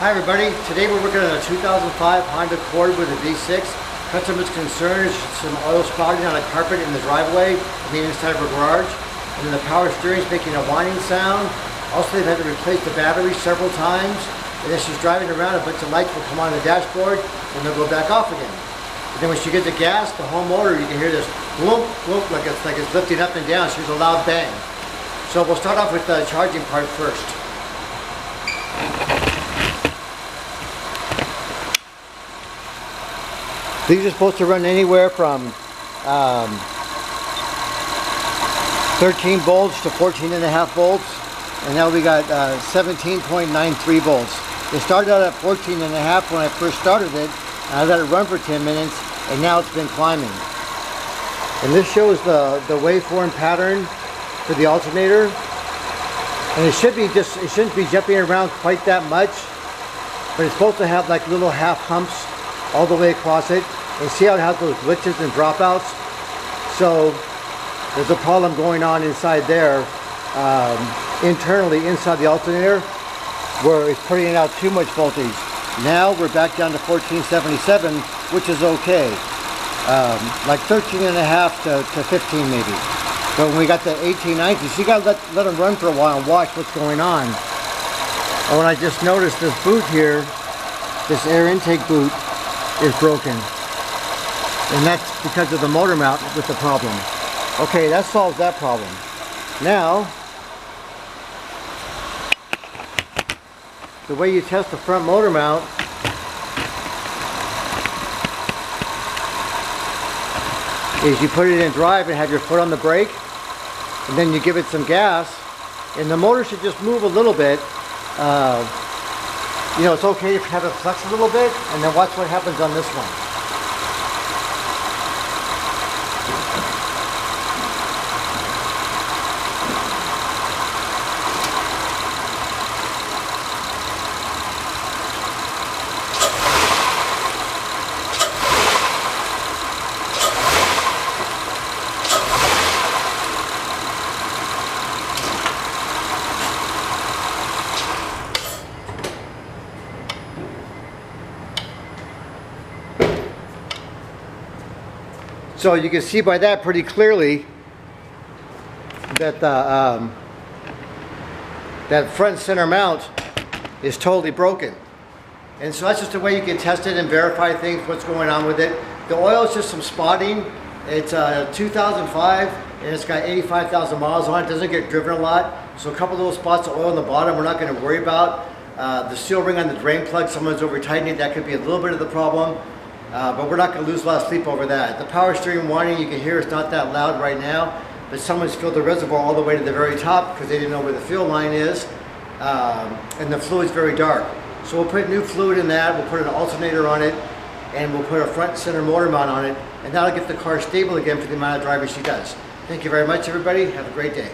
Hi everybody, today we're working on a 2005 Honda Accord with a V6. Customer's concern is some oil spouting on a carpet in the driveway, inside of a garage. And then the power steering is making a whining sound. Also they've had to replace the battery several times. And as she's driving around, a bunch of lights will come on the dashboard and they'll go back off again. And then when she gets the gas, the whole motor, you can hear this whoop, whoop, like it's lifting up and down. So there's a loud bang. So we'll start off with the charging part first. These are supposed to run anywhere from 13 volts to 14.5 volts, and now we got 17.93 volts. It started out at 14.5 when I first started it, and I let it run for 10 minutes, and now it's been climbing. And this shows the waveform pattern for the alternator, and it shouldn't be jumping around quite that much, but it's supposed to have like little half humps all the way across it. And see how it has those glitches and dropouts? So there's a problem going on inside there, internally inside the alternator, where it's putting out too much voltage. Now we're back down to 1477, which is okay. Like 13.5 to 15 maybe. But when we got to 18, 19, so you gotta let them run for a while and watch what's going on. Oh, and I just noticed this boot here, this air intake boot, is broken. And that's because of the motor mount with the problem. Okay, that solves that problem. Now, the way you test the front motor mount is you put it in drive and have your foot on the brake, and then you give it some gas, and the motor should just move a little bit. You know, it's okay if you have it flex a little bit, and then watch what happens on this one. So you can see by that pretty clearly that the that front center mount is totally broken. And so that's just a way you can test it and verify things, what's going on with it. The oil is just some spotting. It's 2005 and it's got 85,000 miles on it. It doesn't get driven a lot. So a couple of little spots of oil on the bottom we're not going to worry about. The seal ring on the drain plug, someone's over tightening it. That could be a little bit of the problem. But we're not going to lose a lot of sleep over that. The power steering whining, you can hear it's not that loud right now, but someone's filled the reservoir all the way to the very top because they didn't know where the fuel line is, and the fluid's very dark. So we'll put new fluid in that, we'll put an alternator on it, and we'll put a front and center motor mount on it, and that'll get the car stable again for the amount of driving she does. Thank you very much everybody, have a great day.